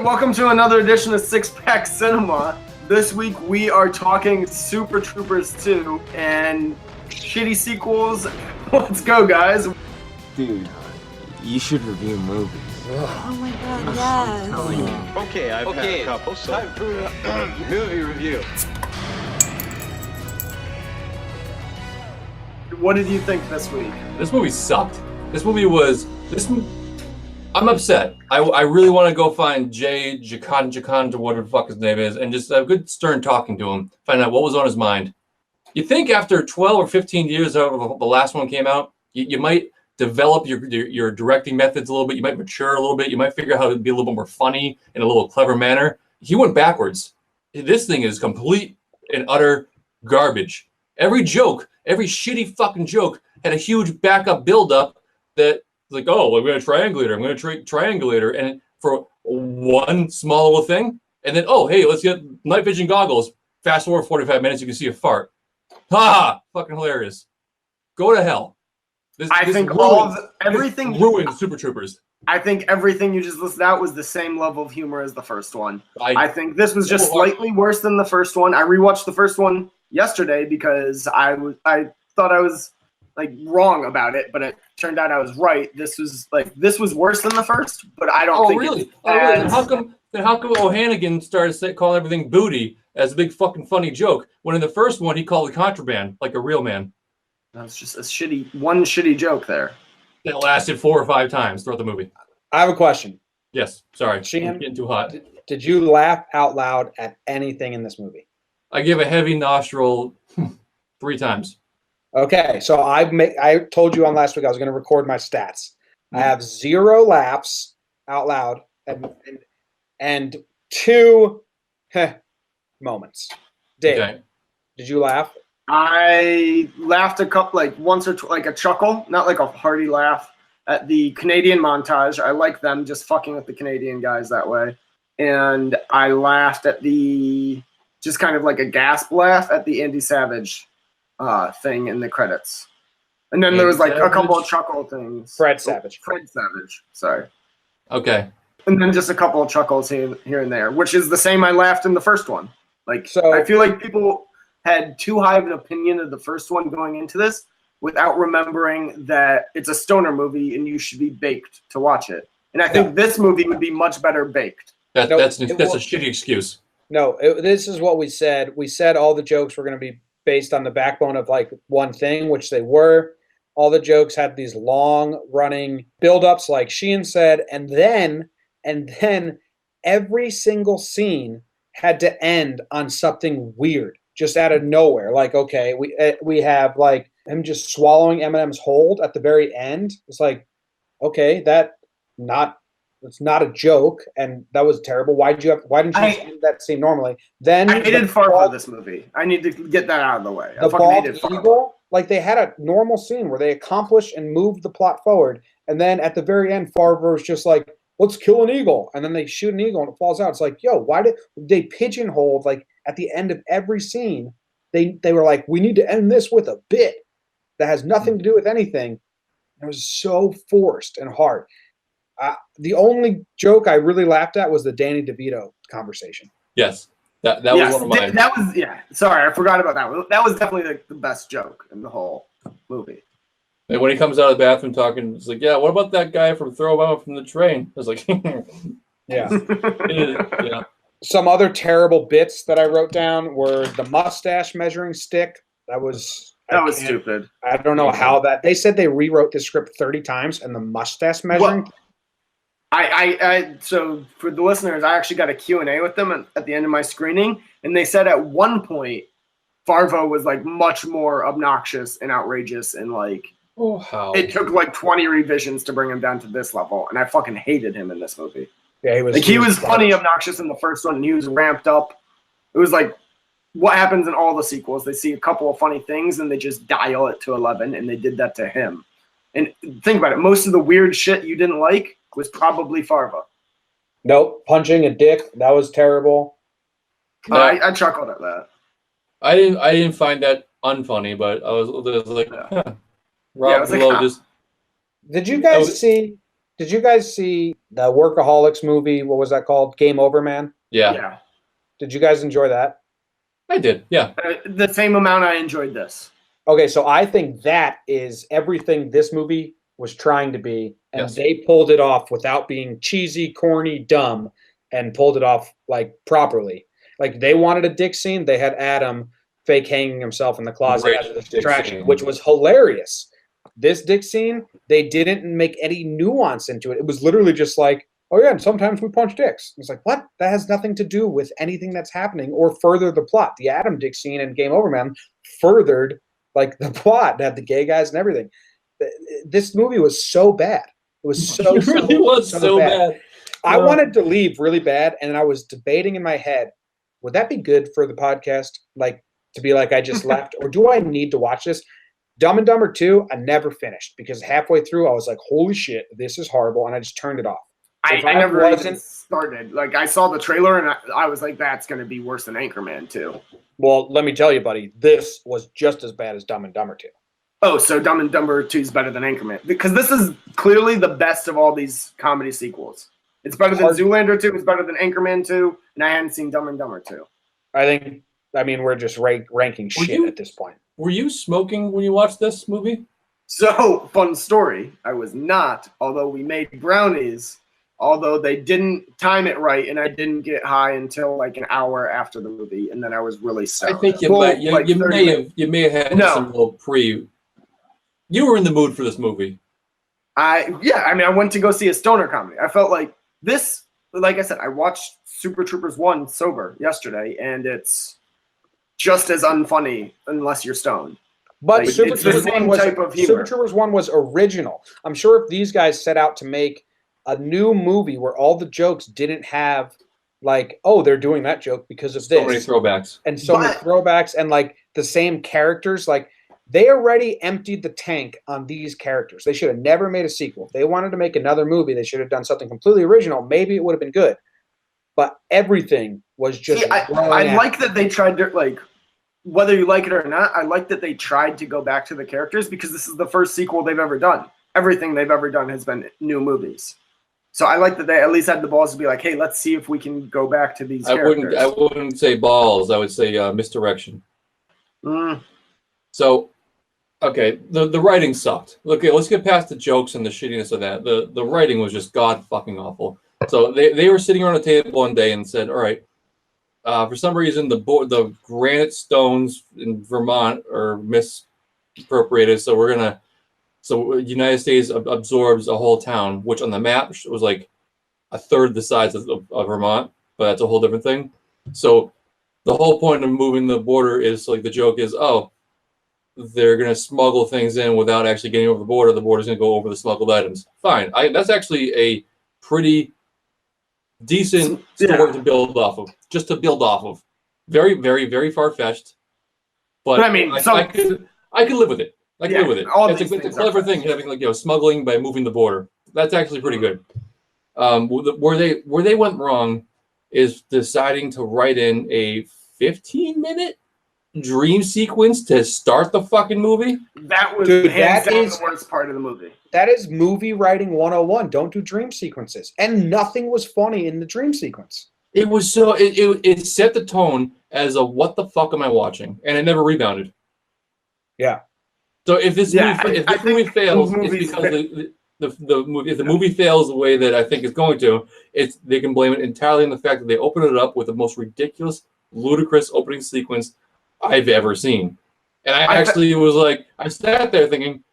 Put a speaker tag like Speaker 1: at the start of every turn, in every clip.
Speaker 1: welcome to another edition of Six Pack Cinema. This week we are talking Super Troopers 2 and shitty sequels. Let's go, guys.
Speaker 2: Dude, you should review movies.
Speaker 3: Oh my god, yes.
Speaker 4: Okay, I've had a couple, so time for movie review.
Speaker 1: What did you think this week?
Speaker 5: This movie sucked. I'm upset. I really want to go find Jay Jacan, whatever the fuck his name is, and just have a good stern talking to him, find out what was on his mind. You think after 12 or 15 years however the last one came out, you might develop your directing methods a little bit. You might mature a little bit. You might figure out how to be a little bit more funny in a little clever manner. He went backwards. This thing is complete and utter garbage. Every joke, every shitty fucking joke had a huge backup buildup that like, oh, I'm going to triangulator. I'm going to triangulator. And for one small little thing. And then, oh, hey, let's get night vision goggles. Fast forward 45 minutes, you can see a fart. Ha! Fucking hilarious. Go to hell.
Speaker 1: Everything
Speaker 5: ruined Super Troopers.
Speaker 1: I think everything you just listed out was the same level of humor as the first one. I think this was just slightly worse than the first one. I rewatched the first one yesterday because I thought I was like wrong about it, but it turned out I was right. This was worse than the first, but I don't think.
Speaker 5: Really? Then how come O'Hannigan started calling everything booty as a big fucking funny joke when in the first one he called it contraband like a real man?
Speaker 1: That was just one shitty joke there.
Speaker 5: That lasted 4 or 5 times throughout the movie.
Speaker 6: I have a question.
Speaker 5: Yes, sorry.
Speaker 6: Sheehan,
Speaker 5: I'm getting too hot.
Speaker 6: Did you laugh out loud at anything in this movie?
Speaker 5: I give a heavy nostril 3 times.
Speaker 6: Okay, so I told you on last week I was going to record my stats. I have 0 laughs out loud and 2 moments. Dave,
Speaker 5: Okay.
Speaker 6: Did you laugh?
Speaker 1: I laughed a couple, like once or like a chuckle, not like a hearty laugh, at the Canadian montage. I like them just fucking with the Canadian guys that way. And I laughed at just kind of like a gasp laugh at the Andy Savage thing in the credits. And then there was like a couple of chuckle things.
Speaker 6: Fred Savage,
Speaker 1: sorry.
Speaker 5: Okay.
Speaker 1: And then just a couple of chuckles here and there, which is the same I laughed in the first one. Like,
Speaker 6: so
Speaker 1: I feel like people had too high of an opinion of the first one going into this without remembering that it's a stoner movie and you should be baked to watch it. And I think this movie would be much better baked.
Speaker 5: That's a shitty excuse.
Speaker 6: No, this is what we said. We said all the jokes were going to be based on the backbone of like one thing, which they were. All the jokes had these long running buildups, like Sheehan said, and then every single scene had to end on something weird. Just out of nowhere. Like, okay, we have like him just swallowing Eminem's hold at the very end. It's like, okay, it's not a joke, and that was terrible. Why didn't you end that scene normally? Then
Speaker 1: I hated Fargo this movie. I need to get that out of the way.
Speaker 6: The bald eagle, like they had a normal scene where they accomplished and moved the plot forward, and then at the very end, Fargo's just like, let's kill an eagle, and then they shoot an eagle and it falls out. It's like, yo, why did they pigeonhole like at the end of every scene? They were like, we need to end this with a bit that has nothing to do with anything. It was so forced and hard. The only joke I really laughed at was the Danny DeVito conversation.
Speaker 5: Yes, that was one of mine.
Speaker 1: That was Sorry, I forgot about that one. That was definitely the best joke in the whole movie.
Speaker 5: And when he comes out of the bathroom talking, it's like, yeah, what about that guy from Throw Out from the Train? I was like,
Speaker 6: yeah.
Speaker 5: Yeah.
Speaker 6: Some other terrible bits that I wrote down were the mustache measuring stick. That was
Speaker 1: stupid.
Speaker 6: I don't know how that. They said they rewrote the script 30 times, and the mustache measuring.
Speaker 1: So for the listeners, I actually got a Q&A with them at the end of my screening, and they said at one point, Farvo was like much more obnoxious and outrageous, and like it took like 20 revisions to bring him down to this level, and I fucking hated him in this movie.
Speaker 6: Yeah,
Speaker 1: he was funny, obnoxious in the first one, and he was ramped up. It was like what happens in all the sequels. They see a couple of funny things, and they just dial it to 11, and they did that to him. And think about it. Most of the weird shit you didn't like was probably Farva.
Speaker 6: Nope. Punching a dick. That was terrible.
Speaker 1: I chuckled at that.
Speaker 5: I didn't find that unfunny, but I was like, Rob Lowe just.
Speaker 6: Did you guys Did you guys see the Workaholics movie? What was that called? Game Over, Man.
Speaker 5: Yeah,
Speaker 6: Did you guys enjoy that?
Speaker 5: I did. Yeah,
Speaker 1: The same amount I enjoyed this.
Speaker 6: Okay, so I think that is everything this movie was trying to be, and
Speaker 5: Yes.
Speaker 6: they pulled it off without being cheesy, corny, dumb, and pulled it off like properly. Like they wanted a dick scene, they had Adam fake hanging himself in the closet
Speaker 5: Great
Speaker 6: as a
Speaker 5: dick
Speaker 6: distraction,
Speaker 5: scene.
Speaker 6: which was hilarious. This dick scene, they didn't make any nuance into it. It was literally just like, oh yeah, and sometimes we punch dicks. It's like, what? That has nothing to do with anything that's happening or further the plot. The Adam dick scene in Game Over Man furthered like the plot, had the gay guys and everything. This movie was so bad. It was so
Speaker 5: it really was so bad.
Speaker 6: I wanted to leave really bad, and I was debating in my head, would that be good for the podcast? Like to be like I just left, or do I need to watch this? Dumb and Dumber 2, I never finished because halfway through I was like, holy shit, this is horrible, and I just turned it off. So if
Speaker 1: I never even
Speaker 6: wasn't-
Speaker 1: started. Like I saw the trailer and I was like, that's going to be worse than Anchorman 2.
Speaker 6: Well, let me tell you, buddy, this was just as bad as Dumb and Dumber 2.
Speaker 1: Oh, so Dumb and Dumber 2 is better than Anchorman because this is clearly the best of all these comedy sequels. It's better than Zoolander 2. It's better than Anchorman 2, and I hadn't seen Dumb and Dumber 2.
Speaker 6: I mean, we're just ranking shit at this point.
Speaker 5: Were you smoking when you watched this movie?
Speaker 1: So, fun story. I was not, although we made brownies, although they didn't time it right, and I didn't get high until like an hour after the movie, and then I was really stoned.
Speaker 5: I think you,
Speaker 1: Well,
Speaker 5: might, you,
Speaker 1: like
Speaker 5: you
Speaker 1: 30
Speaker 5: may
Speaker 1: minutes.
Speaker 5: have some little pre. You were in the mood for this movie.
Speaker 1: I went to go see a stoner comedy. I felt like this, like I said, I watched Super Troopers 1 sober yesterday, and it's just as unfunny unless you're stoned.
Speaker 6: But
Speaker 1: Like,
Speaker 6: Super
Speaker 1: it's the
Speaker 6: Troopers
Speaker 1: same
Speaker 6: 1 was
Speaker 1: type of humor.
Speaker 6: Super Troopers 1 was original. I'm sure if these guys set out to make a new movie where all the jokes didn't have like, oh, they're doing that joke because of
Speaker 5: So many
Speaker 6: this,
Speaker 5: throwbacks.
Speaker 6: and so many throwbacks, and like the same characters, like they already emptied the tank on these characters. They should have never made a sequel. If they wanted to make another movie, they should have done something completely original. Maybe it would have been good. But everything was just.
Speaker 1: See, I like that they tried to, like, whether you like it or not, I like that they tried to go back to the characters because this is the first sequel they've ever done. Everything they've ever done has been new movies. So I like that they at least had the balls to be like, hey, let's see if we can go back to these characters.
Speaker 5: I wouldn't say balls. I would say misdirection.
Speaker 1: Mm.
Speaker 5: So, okay, the writing sucked. Okay, let's get past the jokes and the shittiness of that. The writing was just god fucking awful. So they were sitting around a table one day and said, all right, for some reason the granite stones in Vermont are misappropriated, so United States absorbs a whole town, which on the map was like a third the size of Vermont, but that's a whole different thing. So the whole point of moving the border is like the joke is, oh, they're going to smuggle things in without actually getting over the border. The border's going to go over the smuggled items. Fine. That's actually a pretty decent story to build off of. Just to build off of. Very, very, very far-fetched. But
Speaker 1: I mean,
Speaker 5: I could live with it. I can live with it. It's a clever thing, having smuggling by moving the border. That's actually pretty good. Where they went wrong is deciding to write in a 15-minute dream sequence to start the fucking movie.
Speaker 1: That was hands down the worst part of the movie.
Speaker 6: That is movie writing 101. Don't do dream sequences. And nothing was funny in the dream sequence.
Speaker 5: It was so it set the tone as a what the fuck am I watching, and it never rebounded.
Speaker 6: Yeah.
Speaker 5: So if this movie fails, it's because if the movie fails the way that I think it's going to, they can blame it entirely on the fact that they opened it up with the most ridiculous, ludicrous opening sequence I've ever seen. And I actually was like, I sat there thinking,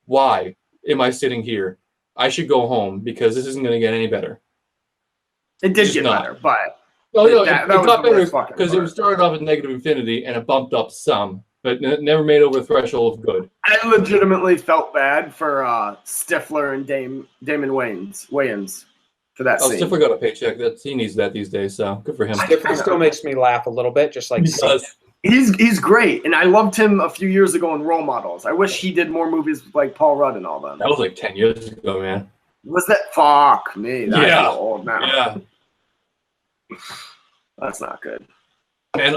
Speaker 5: why am I sitting here? I should go home because this isn't going to get any better.
Speaker 1: It did get better, but
Speaker 5: it got better because it was started off at negative infinity and it bumped up some, but never made over the threshold of good.
Speaker 1: I legitimately felt bad for Stifler and Damon Wayans for that scene.
Speaker 5: Stifler got a paycheck. He needs that these days, so good for him.
Speaker 6: Stifler still makes me laugh a little bit, just like
Speaker 1: He's great, and I loved him a few years ago in Role Models. I wish he did more movies like Paul Rudd and all them.
Speaker 5: That was like 10 years ago, man.
Speaker 1: Was that? Fuck me. That's old now.
Speaker 5: Yeah.
Speaker 1: That's not good.
Speaker 5: And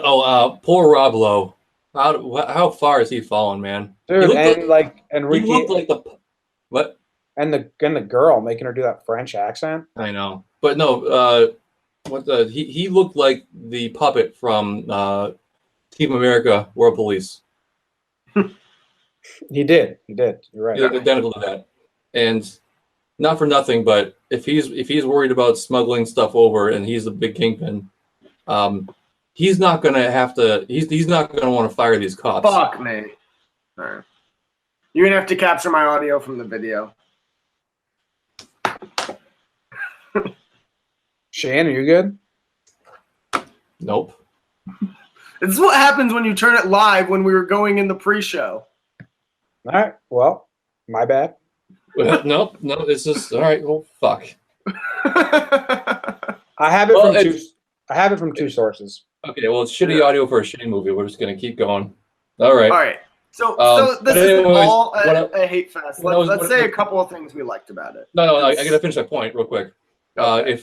Speaker 5: poor Rob Lowe. How far has he fallen, man?
Speaker 6: Dude,
Speaker 5: he looked like
Speaker 6: Enrique.
Speaker 5: He looked like the what?
Speaker 6: And the girl making her do that French accent.
Speaker 5: I know, but no. He looked like the puppet from Team America: World Police.
Speaker 6: He did. You're right.
Speaker 5: He looked identical to that, and not for nothing, but if he's worried about smuggling stuff over and he's a big kingpin, he's not gonna have to. He's not gonna want to fire these cops.
Speaker 1: Fuck me. All right. You're gonna have to capture my audio from the video.
Speaker 6: Shane, are you good?
Speaker 5: Nope.
Speaker 1: This is what happens when you turn it live when we were going in the pre-show.
Speaker 6: All right. Well, my bad.
Speaker 5: Nope. No. It's just all right. Well, fuck.
Speaker 6: I have it
Speaker 5: Well,
Speaker 6: from two. I have it from two sources.
Speaker 5: Okay. Well, it's shitty audio for a shitty movie. We're just gonna keep going. All right.
Speaker 1: All right. So this
Speaker 5: but
Speaker 1: isn't
Speaker 5: anyways,
Speaker 1: all
Speaker 5: what
Speaker 1: a hate fest.
Speaker 5: what I was-
Speaker 1: Let's
Speaker 5: what-
Speaker 1: say a couple of things we liked about it.
Speaker 5: No. I gotta finish that point real quick.
Speaker 1: Okay.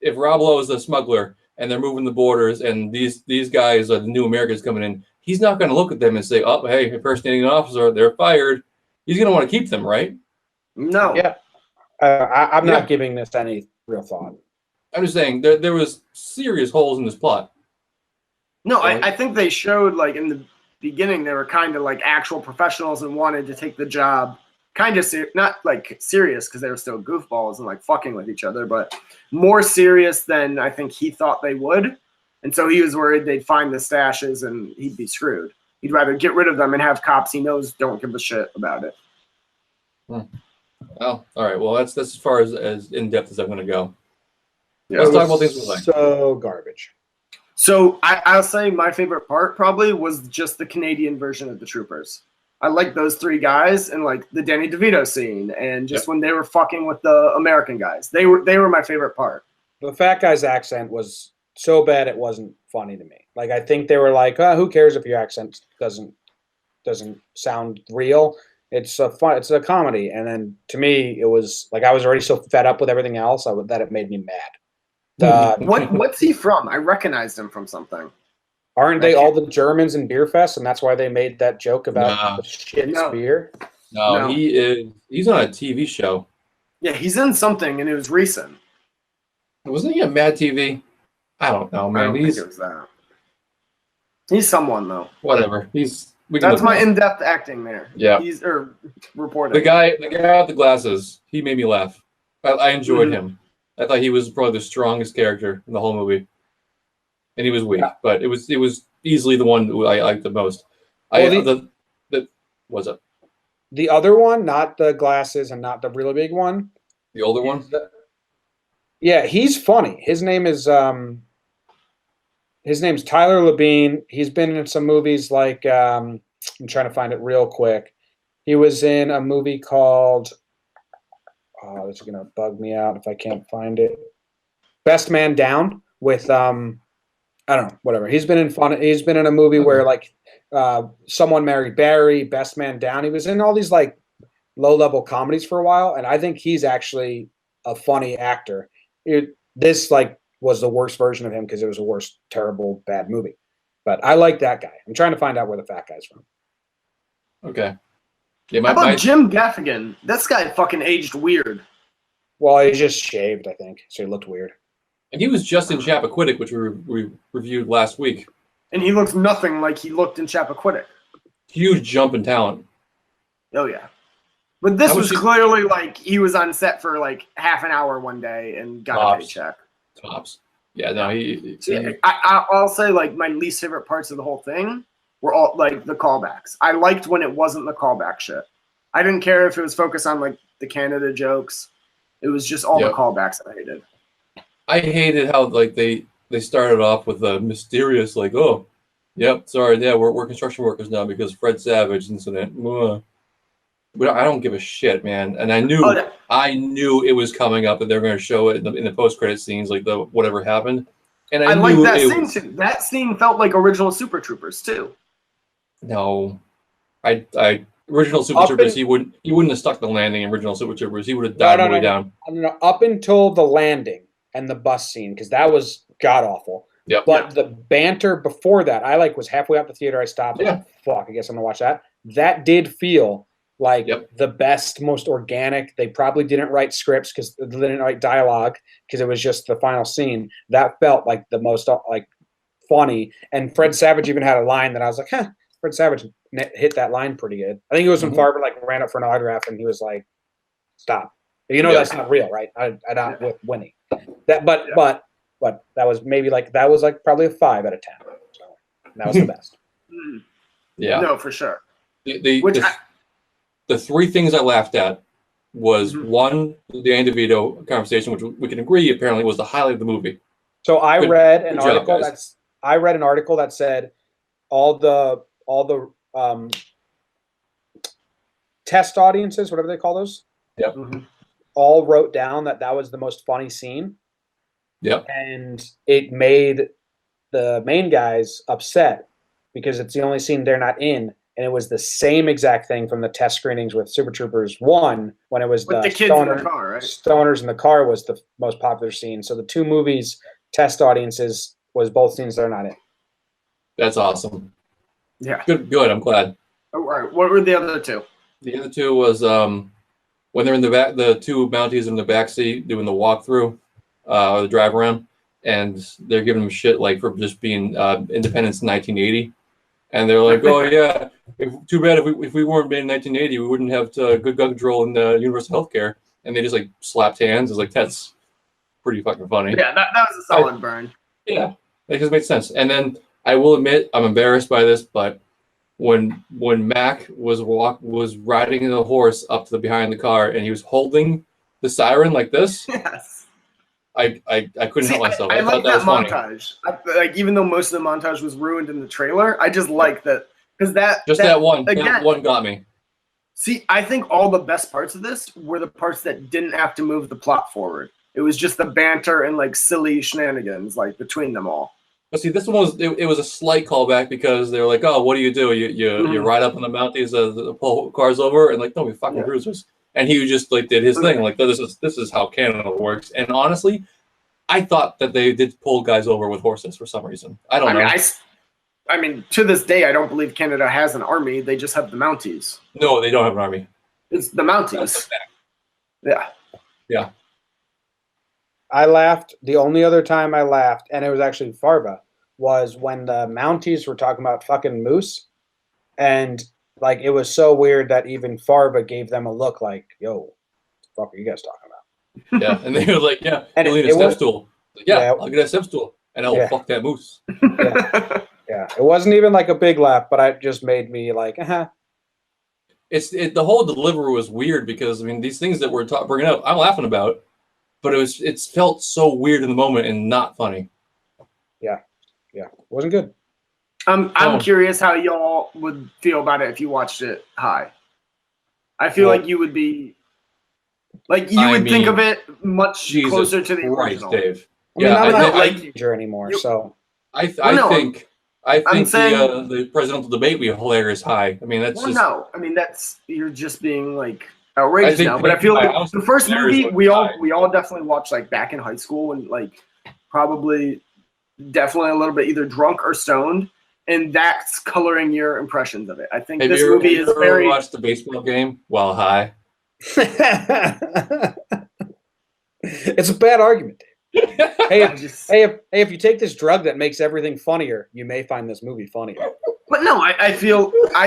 Speaker 5: If Rob Lowe is the smuggler and they're moving the borders and these guys are the new Americans coming in, he's not going to look at them and say, "Oh, hey, impersonating an officer, they're fired." He's going to want to keep them, right?
Speaker 1: No.
Speaker 6: Yeah. I'm
Speaker 5: Yeah.
Speaker 6: not giving this any real thought.
Speaker 5: I'm just saying there was serious holes in this plot.
Speaker 1: No,
Speaker 5: Right.
Speaker 1: I think they showed like in the beginning they were kind of like actual professionals and wanted to take the job kind of not like serious because they were still goofballs and like fucking with each other, but more serious than I think he thought they would. And so he was worried they'd find the stashes and he'd be screwed. He'd rather get rid of them and have cops he knows don't give a shit about it.
Speaker 5: Oh, all right. Well, that's as far as in depth as I'm going to go.
Speaker 1: Yeah.
Speaker 5: Let's
Speaker 6: It
Speaker 5: talk
Speaker 6: was
Speaker 5: about things we like.
Speaker 6: So garbage.
Speaker 1: So I'll say my favorite part probably was just the Canadian version of the Troopers. I like those three guys and like the Danny DeVito scene and just when they were fucking with the American guys. They were my favorite part.
Speaker 6: The fat guy's accent was so bad it wasn't funny to me. Like I think they were like, who cares if your accent doesn't sound real? It's a comedy. And then to me, it was like I was already so fed up with everything else that it made me mad.
Speaker 1: What's he from? I recognized him from something.
Speaker 6: Aren't they all the Germans in Beer Fest, and that's why they made that joke about the shit
Speaker 1: No.
Speaker 6: beer?
Speaker 5: No,
Speaker 1: No.
Speaker 5: he's on a TV show.
Speaker 1: Yeah, he's in something and it was recent.
Speaker 5: Wasn't he on Mad TV? I don't know,
Speaker 1: I
Speaker 5: man.
Speaker 1: don't think it was that. He's someone though.
Speaker 5: Whatever. We can
Speaker 1: That's
Speaker 5: look
Speaker 1: my
Speaker 5: it up.
Speaker 1: in-depth acting there.
Speaker 5: Yeah.
Speaker 1: He's reporting.
Speaker 5: The guy with the glasses. He made me laugh. I enjoyed
Speaker 1: Mhm.
Speaker 5: him. I thought he was probably the strongest character in the whole movie, and he was weak, but it was easily the one who I liked the most. What's up?
Speaker 6: The other one, not the glasses and not the really big one.
Speaker 5: The older one?
Speaker 6: Yeah, he's funny. His name's Tyler Labine. He's been in some movies like I'm trying to find it real quick. He was in a movie called this is gonna bug me out if I can't find it. Best Man Down with I don't know, whatever. He's been in a movie where like Someone Married Barry, Best Man Down. He was in all these like low-level comedies for a while, and I think he's actually a funny actor. This like was the worst version of him because it was a worst, terrible, bad movie. But I like that guy. I'm trying to find out where the fat guy's from.
Speaker 5: Okay. Yeah,
Speaker 1: How about Jim Gaffigan? This guy fucking aged weird.
Speaker 6: Well, he just shaved, I think, so he looked weird.
Speaker 5: and he was just in Chappaquiddick, which we reviewed last week.
Speaker 1: And he looks nothing like he looked in Chappaquiddick.
Speaker 5: Huge jump in talent.
Speaker 1: Oh, yeah. But this
Speaker 5: How
Speaker 1: was
Speaker 5: was he-
Speaker 1: clearly like he was on set for like half an hour one day and got a
Speaker 5: Tops.
Speaker 1: paycheck.
Speaker 5: Tops. Yeah, no, he
Speaker 1: I'll say like my least favorite parts of the whole thing were all like the callbacks. I liked when it wasn't the callback shit. I didn't care if it was focused on like the Canada jokes. It was just all
Speaker 5: Yep.
Speaker 1: the callbacks that I hated.
Speaker 5: I hated how like they started off with a mysterious like, oh, yep, sorry, yeah, we're construction workers now because Fred Savage incident. But I don't give a shit, man. And I knew it was coming up and they were going to show it in the post credit scenes, like the whatever happened. And
Speaker 1: I
Speaker 5: knew
Speaker 1: like that
Speaker 5: it
Speaker 1: scene
Speaker 5: was-
Speaker 1: too. That scene felt like original Super Troopers too.
Speaker 5: No, I original Super
Speaker 6: Up
Speaker 5: Troopers.
Speaker 6: in-
Speaker 5: He wouldn't have stuck the landing in original Super Troopers. He would have died on the way down.
Speaker 6: I don't know, up until the landing and the bus scene, because that was god awful.
Speaker 5: Yep.
Speaker 6: But the banter before that, I like was halfway out the theater. I stopped.
Speaker 5: Yeah.
Speaker 6: Like, fuck, I guess I'm gonna watch that. That did feel like
Speaker 5: Yep.
Speaker 6: the best, most organic. They probably didn't write scripts because they didn't write dialogue because it was just the final scene. That felt like the most like funny. And Fred Savage even had a line that I was like, huh, Fred Savage hit that line pretty good. I think it was when Farber like ran up for an autograph and he was like, stop. You know, that's not real, right? I not with Winnie. That, but that was maybe like, that was like probably a 5 out of 10. So that was the best.
Speaker 5: Yeah.
Speaker 1: No, for sure.
Speaker 5: The three things I laughed at was one, the Danny DeVito conversation, which we can agree apparently was the highlight of the movie.
Speaker 6: So I read an
Speaker 5: good job,
Speaker 6: article
Speaker 5: guys.
Speaker 6: that said all the test audiences, whatever they call those,
Speaker 5: Yep.
Speaker 6: all wrote down that was the most funny scene.
Speaker 5: Yep.
Speaker 6: And it made the main guys upset because it's the only scene they're not in. And it was the same exact thing from the test screenings with Super Troopers 1 when it was
Speaker 1: With the kids in the car, right?
Speaker 6: Stoners in the car was the most popular scene. So the two movies test audiences was both scenes they're not in.
Speaker 5: That's awesome.
Speaker 1: Yeah.
Speaker 5: Good. I'm glad.
Speaker 1: All right. What were the other two?
Speaker 5: The other two was when they're in the back, the two Mounties in the back seat doing the walkthrough or the drive around, and they're giving them shit like for just being independence in 1980, and they're like, "Oh yeah, too bad if we weren't made in 1980, we wouldn't have good gun control and universal healthcare." And they just like slapped hands. It's like that's pretty fucking funny.
Speaker 1: Yeah, that was a solid burn.
Speaker 5: Yeah, it just makes sense. And then I will admit I'm embarrassed by this, but when Mac was riding the horse up to the behind the car and he was holding the siren like this,
Speaker 1: Yes.
Speaker 5: I couldn't help myself.
Speaker 1: I like
Speaker 5: thought that
Speaker 1: that
Speaker 5: was funny.
Speaker 1: montage. Like even though most of the montage was ruined in the trailer, I just like that because that
Speaker 5: That
Speaker 1: again,
Speaker 5: one got me.
Speaker 1: See, I think all the best parts of this were the parts that didn't have to move the plot forward. It was just the banter and like silly shenanigans like between them all.
Speaker 5: But see, this one was it was a slight callback because they were like, "Oh, what do? You ride up on the Mounties, pull cars over, and like, no, we fucking cruisers." And he just like did his thing, like this is how Canada works. And honestly, I thought that they did pull guys over with horses for some reason. I don't know.
Speaker 1: I mean, to this day, I don't believe Canada has an army. They just have the Mounties.
Speaker 5: No, they don't have an army.
Speaker 1: It's the Mounties. Yeah.
Speaker 5: Yeah.
Speaker 6: I laughed. The only other time I laughed, and it was actually Farba, was when the Mounties were talking about fucking moose. And like it was so weird that even Farba gave them a look like, yo, what the fuck are you guys talking about?
Speaker 5: Yeah. And they were like, yeah,
Speaker 6: And
Speaker 5: you'll need a step stool. Like, yeah, I'll get a step stool. And I'll fuck that moose.
Speaker 6: Yeah. It wasn't even like a big laugh, but it just made me like,
Speaker 5: The whole delivery was weird because I mean these things that we're bringing up, I'm laughing about, but it felt so weird in the moment and not funny.
Speaker 6: Yeah. It wasn't good.
Speaker 1: I'm curious how y'all would feel about it if you watched it high. I feel like you would be like you would think of it much closer to the original.
Speaker 5: Dave.
Speaker 6: I mean, I'm not a teenager anymore, so
Speaker 5: I think the presidential debate would be hilarious high. I mean that's
Speaker 1: that's you're just being like outrageous now. But I feel like the first movie we all definitely watched like back in high school and like probably definitely a little bit either drunk or stoned, and that's coloring your impressions of it. I think this movie is very.
Speaker 5: Watched the baseball game while high.
Speaker 6: It's a bad argument. If you take this drug that makes everything funnier, you may find this movie funnier.
Speaker 1: But no, I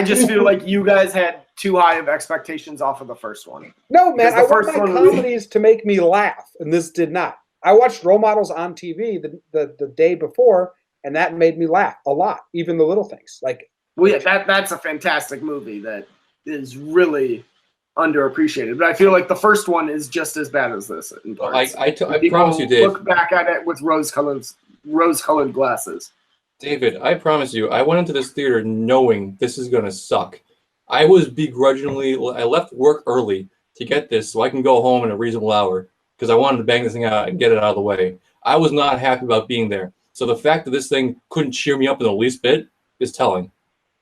Speaker 1: just feel like you guys had too high of expectations off of the first one.
Speaker 6: No, man, I want my comedies to make me laugh, and this did not. I watched Role Models on TV the day before, and that made me laugh a lot, even the little things. Like,
Speaker 1: well, yeah, that's a fantastic movie that is really underappreciated. But I feel like the first one is just as bad as this. In parts.
Speaker 5: I promise you, Dave.
Speaker 1: Look back at it with rose-colored glasses.
Speaker 5: David, I promise you, I went into this theater knowing this is gonna suck. I was I left work early to get this so I can go home in a reasonable hour because I wanted to bang this thing out and get it out of the way. I was not happy about being there. So the fact that this thing couldn't cheer me up in the least bit is telling.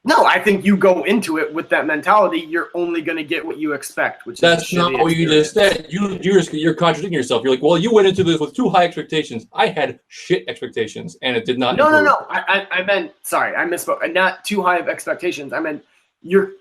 Speaker 1: No, I think you go into it with that mentality. You're only going to get what you expect, which
Speaker 5: that's not what you just said. You're contradicting yourself. You're like, well, you went into this with too high expectations. I had shit expectations, and it did not.
Speaker 1: No. I meant, sorry, I misspoke. Not too high of expectations. I meant you're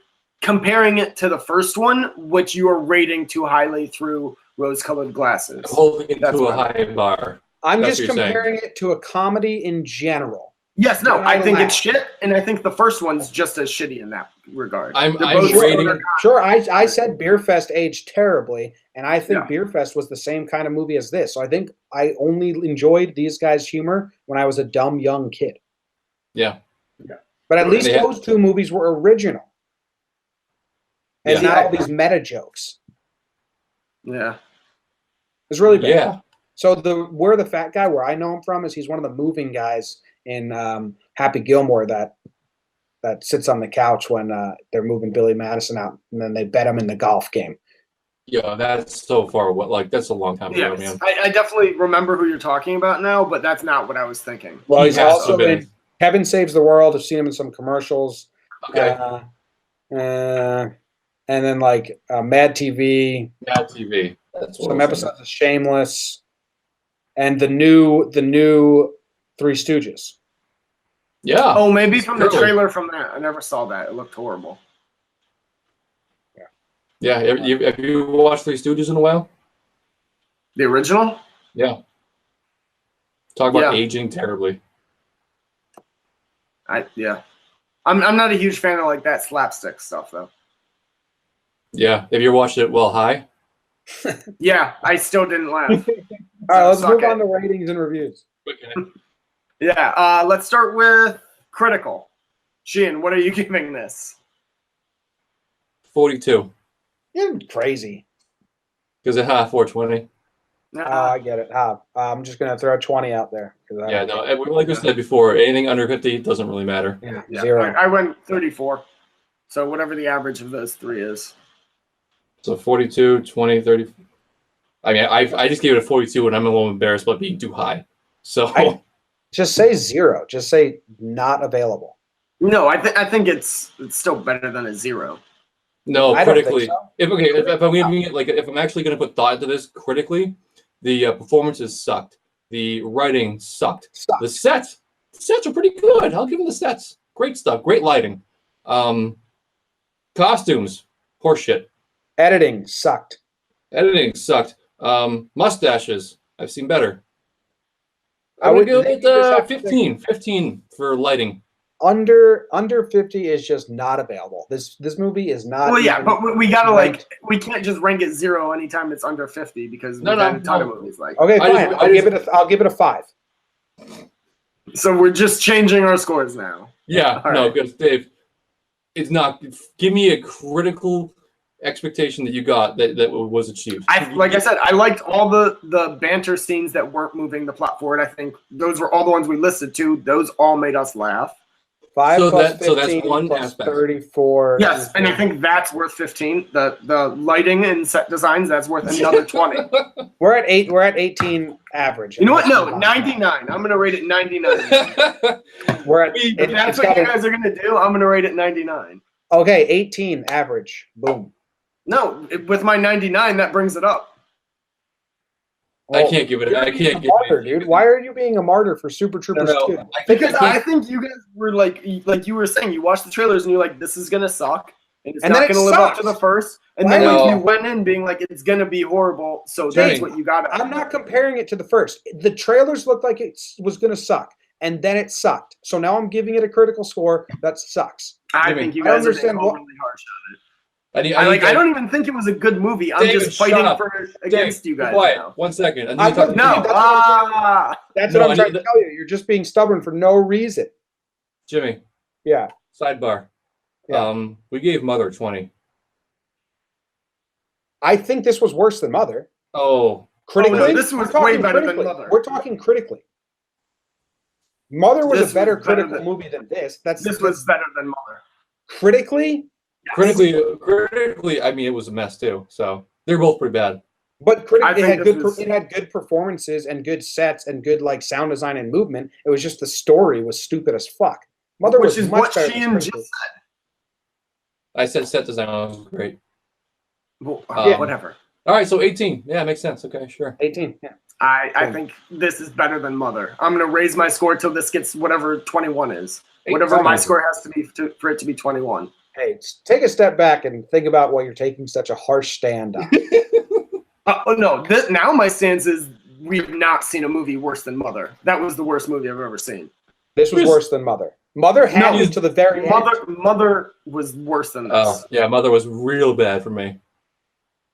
Speaker 1: comparing it to the first one, which you are rating too highly through rose-colored glasses.
Speaker 5: Holding it
Speaker 1: That's
Speaker 5: to a
Speaker 1: what
Speaker 5: high bar.
Speaker 6: I'm
Speaker 5: That's
Speaker 6: just
Speaker 5: what you're saying.
Speaker 6: comparing it to a comedy in general.
Speaker 1: Yes, no,
Speaker 6: Yeah,
Speaker 1: I think
Speaker 6: laugh.
Speaker 1: it's shit, and I think the first one's just as shitty in that regard.
Speaker 5: I'm
Speaker 1: They're both
Speaker 5: rating-
Speaker 1: sort of-
Speaker 6: Sure, I said Beer Fest aged terribly, and I think
Speaker 1: Yeah.
Speaker 6: Beer Fest was the same kind of movie as this. So I think I only enjoyed these guys' humor when I was a dumb young kid.
Speaker 5: Yeah.
Speaker 6: But at least
Speaker 5: They have-
Speaker 6: those two movies were original. And
Speaker 5: Yeah.
Speaker 6: not all these meta jokes.
Speaker 1: Yeah.
Speaker 6: It's really bad.
Speaker 5: Yeah.
Speaker 6: So where the fat guy, where I know him from, is he's one of the moving guys in Happy Gilmore that sits on the couch when they're moving Billy Madison out, and then they bet him in the golf game.
Speaker 5: Yeah, that's so far. Like that's a long time ago,
Speaker 1: Yes.
Speaker 5: man.
Speaker 1: I definitely remember who you're talking about now, but that's not what I was thinking.
Speaker 6: Well,
Speaker 5: He
Speaker 6: he's
Speaker 5: has to
Speaker 6: also
Speaker 5: have been.
Speaker 6: in Heaven Saves the World. I've seen him in some commercials.
Speaker 5: Okay.
Speaker 6: And then like Mad TV,
Speaker 5: Mad TV. That's what
Speaker 6: some
Speaker 5: I was
Speaker 6: episodes of Shameless, and the new Three Stooges.
Speaker 5: thinking. Yeah.
Speaker 1: Oh, maybe from the
Speaker 5: Really?
Speaker 1: trailer from that. I never saw that. It looked horrible.
Speaker 5: Yeah. Have you watched Three Stooges in a while?
Speaker 1: The original?
Speaker 5: Yeah. Talk about
Speaker 1: Yeah.
Speaker 5: aging terribly.
Speaker 1: Yeah. I'm not a huge fan of like that slapstick stuff though.
Speaker 5: Yeah. Have you ever watched it Well High?
Speaker 1: Yeah, I still didn't laugh.
Speaker 6: All right, let's
Speaker 1: Suck
Speaker 6: move
Speaker 1: it.
Speaker 6: on to ratings and reviews.
Speaker 1: Yeah, let's start with critical. Sheehan, what are you giving this?
Speaker 5: 42.
Speaker 6: You're crazy.
Speaker 5: Because it had 420.
Speaker 6: I get it. I'm just gonna throw 20 out there. 'Cause I
Speaker 5: Yeah,
Speaker 6: don't
Speaker 5: no.
Speaker 6: care.
Speaker 5: And like I said before, anything under 50 doesn't really matter.
Speaker 6: Yeah,
Speaker 1: Yeah,
Speaker 6: zero.
Speaker 1: I went 34. So whatever the average of those three is.
Speaker 5: So 42, 20, 30. I mean, I just gave it a 42 and I'm a little embarrassed about being too high. So
Speaker 6: Just say zero. Just say not available.
Speaker 1: No, I think it's still better than a 0.
Speaker 5: no,
Speaker 6: I don't think
Speaker 5: critically.
Speaker 6: so.
Speaker 5: If I'm giving it like if I'm actually going to put thought into this critically, the performances sucked. The writing sucked.
Speaker 6: Stop.
Speaker 5: The sets are pretty good. I'll give them the sets. Great stuff. Great lighting. Costumes, horseshit.
Speaker 6: Editing sucked.
Speaker 5: Editing sucked. Mustaches, I've seen better.
Speaker 6: I
Speaker 5: I would
Speaker 6: would-
Speaker 5: give
Speaker 6: they
Speaker 5: it
Speaker 6: just have to
Speaker 5: 15. 15 for lighting.
Speaker 6: Under 50 is just not available. This movie is not.
Speaker 1: Well, yeah,
Speaker 6: even
Speaker 1: but we gotta
Speaker 6: ranked.
Speaker 1: like we can't just rank it 0 anytime it's under 50 because we've
Speaker 5: No,
Speaker 1: had
Speaker 5: no,
Speaker 1: a ton
Speaker 5: no.
Speaker 1: of movies like.
Speaker 6: Okay,
Speaker 5: I
Speaker 6: fine.
Speaker 5: just-
Speaker 6: I'll give it a 5.
Speaker 1: So we're just changing our scores now.
Speaker 5: Yeah,
Speaker 1: All
Speaker 5: no,
Speaker 1: right.
Speaker 5: because Dave, it's not. Give me a critical expectation that you got that was achieved.
Speaker 1: Like I said, I liked all the banter scenes that weren't moving the plot forward. I think those were all the ones we listed too. Those all made us laugh.
Speaker 6: 5
Speaker 5: So
Speaker 6: plus
Speaker 5: so that's
Speaker 6: 15
Speaker 5: one
Speaker 6: plus
Speaker 5: aspect.
Speaker 6: 34.
Speaker 1: Yes, and I think that's worth 15. The lighting and set designs, that's worth another 20.
Speaker 6: We're at 8. We're at 18 average.
Speaker 1: You know what? No, 99. I'm gonna rate it 99.
Speaker 6: We're at.
Speaker 1: If that's what you guys are gonna do, I'm gonna rate it 99.
Speaker 6: Okay, 18 average. Boom.
Speaker 1: No, with my 99, that brings it up.
Speaker 5: I can't give it.
Speaker 6: You're
Speaker 5: I
Speaker 6: being
Speaker 5: can't
Speaker 6: a
Speaker 5: give
Speaker 6: martyr,
Speaker 5: it.
Speaker 6: dude. Why are you being a martyr for Super Troopers 2?
Speaker 1: Because I think you guys were like you were saying, you watched the trailers and you're like, this is gonna suck, and it's
Speaker 6: And
Speaker 1: not
Speaker 6: then it
Speaker 1: gonna live up to
Speaker 6: sucks.
Speaker 1: the first. And
Speaker 6: Why
Speaker 1: then
Speaker 5: not?
Speaker 1: like, you went in being like, it's gonna be horrible. So that's
Speaker 5: Jimmy,
Speaker 1: what you got.
Speaker 6: I'm not comparing it to the first. The trailers looked like it was going to suck, and then it sucked. So now I'm giving it a critical score that sucks.
Speaker 1: I
Speaker 5: Jimmy,
Speaker 1: think you
Speaker 6: I
Speaker 1: guys are
Speaker 6: understand
Speaker 1: being
Speaker 6: what-
Speaker 1: overly harsh on it.
Speaker 5: I
Speaker 1: I don't even think it was a good movie. I'm
Speaker 5: David,
Speaker 1: just fighting
Speaker 5: shut up.
Speaker 1: against you guys
Speaker 5: Quiet.
Speaker 1: now.
Speaker 5: 1 second.
Speaker 6: I
Speaker 5: I
Speaker 6: don't-
Speaker 1: No,
Speaker 6: That's what I'm That's
Speaker 5: No,
Speaker 6: what I'm
Speaker 5: I
Speaker 6: trying
Speaker 5: need
Speaker 6: to tell you. You're just being stubborn for no reason.
Speaker 5: Jimmy,
Speaker 6: Yeah.
Speaker 5: sidebar.
Speaker 6: Yeah.
Speaker 5: We gave Mother 20.
Speaker 6: I think this was worse than Mother.
Speaker 5: Oh,
Speaker 6: Critically,
Speaker 1: no, this was
Speaker 6: we're talking
Speaker 1: way better than
Speaker 6: critically.
Speaker 1: Mother.
Speaker 6: We're talking critically. Mother was
Speaker 1: This
Speaker 6: a better
Speaker 1: was better
Speaker 6: critical
Speaker 1: than-
Speaker 6: movie than this.
Speaker 1: This was better than Mother.
Speaker 6: critically,
Speaker 5: critically, I mean, it was a mess too. So they're both pretty bad.
Speaker 6: but
Speaker 1: I
Speaker 6: critically, it
Speaker 1: think
Speaker 6: had
Speaker 1: this
Speaker 6: good.
Speaker 1: was-
Speaker 6: It had good performances and good sets and good like sound design and movement. It was just the story was stupid as fuck. Mother
Speaker 1: Which
Speaker 6: was
Speaker 1: is
Speaker 6: much
Speaker 1: what
Speaker 6: better
Speaker 1: she
Speaker 6: than
Speaker 1: and
Speaker 6: critically.
Speaker 1: just said.
Speaker 5: I said set design was great.
Speaker 1: Well,
Speaker 5: Yeah.
Speaker 1: whatever.
Speaker 5: All right, so 18. Yeah, makes sense. Okay, sure.
Speaker 6: 18. Yeah.
Speaker 1: I think this is better than Mother. I'm gonna raise my score till this gets whatever 21 is. Whatever my score has to be for it to be 21.
Speaker 6: Hey, take a step back and think about why you're taking such a harsh stand on.
Speaker 1: No, now my stance is we've not seen a movie worse than Mother. That was the worst movie I've ever seen.
Speaker 6: This was worse than Mother. Mother had
Speaker 1: No,
Speaker 6: me to the very end.
Speaker 1: Mother was worse than this.
Speaker 5: Oh, yeah, Mother was real bad for me.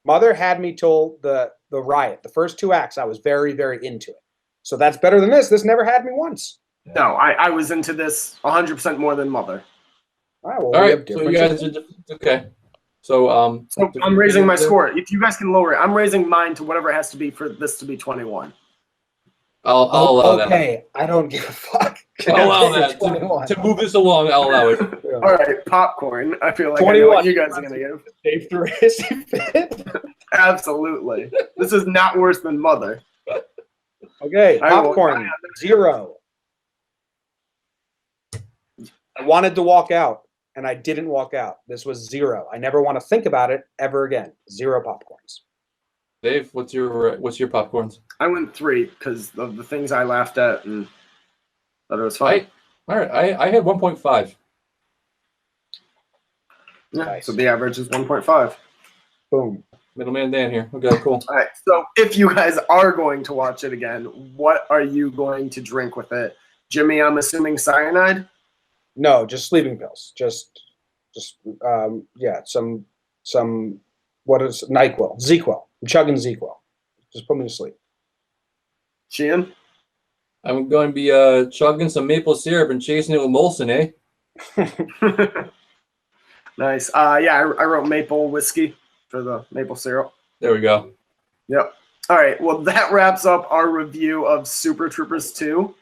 Speaker 6: Mother had me till the riot. The first 2 acts, I was very, very into it. So that's better than this. This never had me once.
Speaker 1: No, I was into this 100% more than Mother.
Speaker 6: All right, well,
Speaker 5: All
Speaker 6: we
Speaker 5: right,
Speaker 6: have
Speaker 5: so you guys
Speaker 6: differences.
Speaker 5: are okay. So
Speaker 1: So I'm raising my score. If you guys can lower it, I'm raising mine to whatever it has to be for this to be 21.
Speaker 5: I'll allow that.
Speaker 6: Okay, I don't give a fuck.
Speaker 5: I'll allow that.
Speaker 6: 21.
Speaker 5: To move this along, I'll allow it.
Speaker 1: All right, popcorn. I feel like I know
Speaker 6: 21.
Speaker 1: what you guys are gonna give.
Speaker 6: Dave Thursday fit.
Speaker 1: Absolutely. This is not worse than Mother.
Speaker 6: Okay,
Speaker 1: I will-
Speaker 6: popcorn 0. I wanted to walk out, and I didn't walk out. This was 0. I never want to think about it ever again. 0 popcorns.
Speaker 5: Dave, what's your popcorns?
Speaker 1: I went 3 because of the things I laughed at and thought it was fun.
Speaker 5: All right, I had 1.5.
Speaker 1: Yeah,
Speaker 6: Nice.
Speaker 1: so the average is 1.5.
Speaker 6: Boom.
Speaker 5: Middleman Dan here. Okay, cool.
Speaker 1: All right. So if you guys are going to watch it again, what are you going to drink with it? Jimmy, I'm assuming cyanide.
Speaker 6: No, just sleeping pills. Just yeah, some what is NyQuil, ZQuil. I'm chugging ZQuil. Just put me to sleep.
Speaker 1: Sheehan?
Speaker 5: I'm going to be chugging some maple syrup and chasing it with Molson, eh?
Speaker 1: Nice. Yeah, I wrote maple whiskey for the maple syrup.
Speaker 5: There we go.
Speaker 1: Yep. All right. Well, that wraps up our review of Super Troopers 2.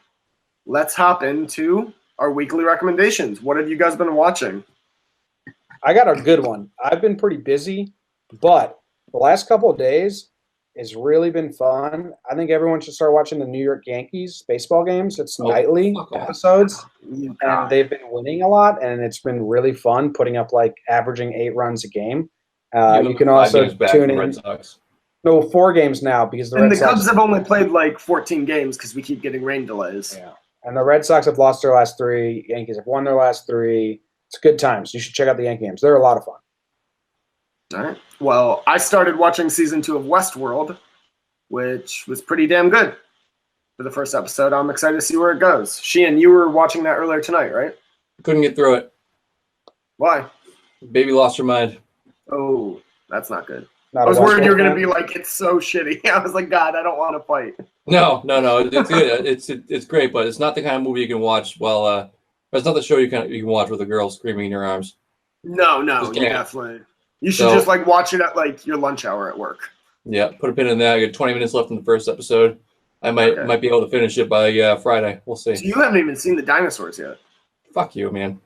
Speaker 1: Let's hop into our weekly recommendations. What have you guys been watching?
Speaker 6: I got a good one. I've been pretty busy, but the last couple of days has really been fun. I think everyone should start watching the New York Yankees baseball games. It's nightly
Speaker 5: fuck off.
Speaker 6: episodes, and they've been winning a lot, and it's been really fun putting up like averaging 8 runs a game. You can also tune in.
Speaker 5: Red Sox.
Speaker 6: No, 4 games now because the
Speaker 1: And
Speaker 6: Red
Speaker 1: the
Speaker 6: Sox.
Speaker 1: Cubs have only played like 14 games because we keep getting rain delays.
Speaker 6: Yeah. And the Red Sox have lost their last 3. Yankees have won their last 3. It's good times. You should check out the Yankee games. They're a lot of fun.
Speaker 1: All right. Well, I started watching season 2 of Westworld, which was pretty damn good for the first episode. I'm excited to see where it goes. Sheehan, you were watching that earlier tonight, right?
Speaker 5: Couldn't get through it.
Speaker 1: Why?
Speaker 5: Baby lost her mind.
Speaker 1: Oh, that's not good.
Speaker 6: Not
Speaker 1: I was
Speaker 6: a
Speaker 1: worried you were
Speaker 6: Westworld
Speaker 1: going to
Speaker 6: fan.
Speaker 1: be like, it's so shitty. I was like, God, I don't want to fight.
Speaker 5: No. It's good. It's great, but it's not the kind of movie you can watch while. It's not the show you can watch with a girl screaming in your arms.
Speaker 1: No,
Speaker 5: Just
Speaker 1: you
Speaker 5: can't.
Speaker 1: definitely. You should
Speaker 5: So-
Speaker 1: just like watch it at like your lunch hour at work.
Speaker 5: Yeah, put a pin in that. I got 20 minutes left in the first episode. I might
Speaker 1: Okay.
Speaker 5: be able to finish it by Friday. We'll see.
Speaker 1: So you haven't even seen the dinosaurs yet.
Speaker 5: Fuck you, man.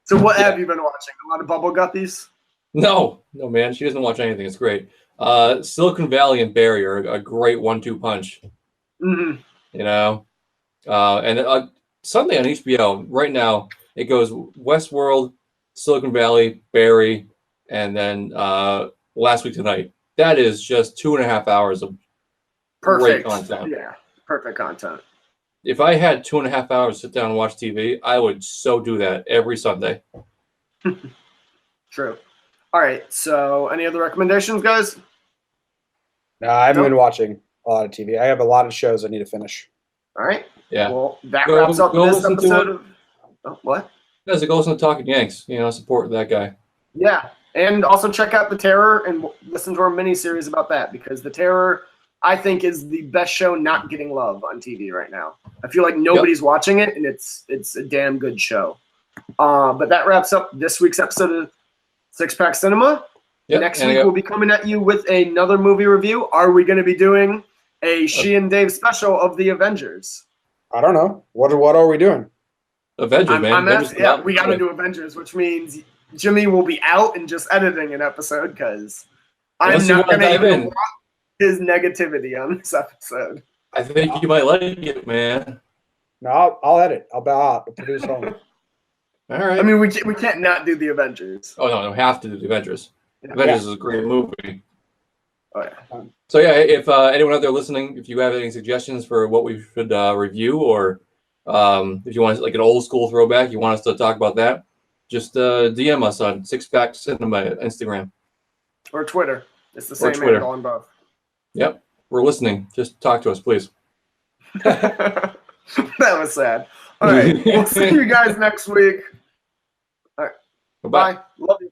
Speaker 1: So what
Speaker 5: Yeah.
Speaker 1: have you been watching? A lot of Bubble Guppies?
Speaker 5: No, man. She doesn't watch anything. It's great. Silicon Valley and Barry are a great 1-2 punch.
Speaker 1: Mm-hmm.
Speaker 5: You know, and Sunday on HBO right now it goes Westworld, Silicon Valley, Barry, and then Last Week Tonight. That is just 2.5 hours of
Speaker 1: Perfect
Speaker 5: great content.
Speaker 1: Yeah, perfect content.
Speaker 5: If I had 2.5 hours to sit down and watch TV, I would so do that every Sunday.
Speaker 1: True. All right. So any other recommendations, guys?
Speaker 6: No, I haven't
Speaker 1: Nope.
Speaker 6: been watching a lot of TV. I have a lot of shows I need to finish.
Speaker 1: All right.
Speaker 5: Yeah.
Speaker 1: Well, that
Speaker 5: Go-
Speaker 1: wraps up
Speaker 5: go
Speaker 1: this
Speaker 5: listen to
Speaker 1: episode of. Oh, what?
Speaker 5: As it goes on Talking Yanks, support that guy.
Speaker 1: Yeah, and also check out The Terror and listen to our mini series about that because The Terror, I think, is the best show not getting love on TV right now. I feel like nobody's watching it, and it's a damn good show. But that wraps up this week's episode of Six Pack Cinema.
Speaker 5: Yep.
Speaker 1: Next
Speaker 5: and I
Speaker 1: week
Speaker 5: got-
Speaker 1: we'll be coming at you with another movie review. Are we going to be doing a She and Dave special of the Avengers?
Speaker 6: I don't know. What are we doing?
Speaker 5: Avengers, man. Avengers
Speaker 1: asking, yeah,
Speaker 5: come
Speaker 1: we got to
Speaker 5: out.
Speaker 1: do Avengers, which means Jimmy will be out and just editing an episode because I'm
Speaker 5: Unless you
Speaker 1: not
Speaker 5: wanna
Speaker 1: going to
Speaker 5: dive
Speaker 1: even
Speaker 5: in.
Speaker 1: watch his negativity on this episode.
Speaker 5: I think you might like it, man.
Speaker 6: No, I'll edit. I'll bow out. I'll produce home.
Speaker 5: All right.
Speaker 1: I mean, we can't not do the Avengers.
Speaker 5: oh no, have to do the Avengers. Avengers is a great movie.
Speaker 1: Oh, yeah.
Speaker 5: So yeah, if anyone out there listening, if you have any suggestions for what we should review or If you want like an old school throwback, you want us to talk about that, just DM us on Six Pack Cinema Instagram
Speaker 1: Or Twitter. It's the
Speaker 5: Or
Speaker 1: same
Speaker 5: Twitter.
Speaker 1: handle on both.
Speaker 5: Yep, we're listening. Just talk to us, please.
Speaker 1: That was sad. All right. We'll see you guys next week. All right.
Speaker 5: Bye.
Speaker 1: Bye. Love you.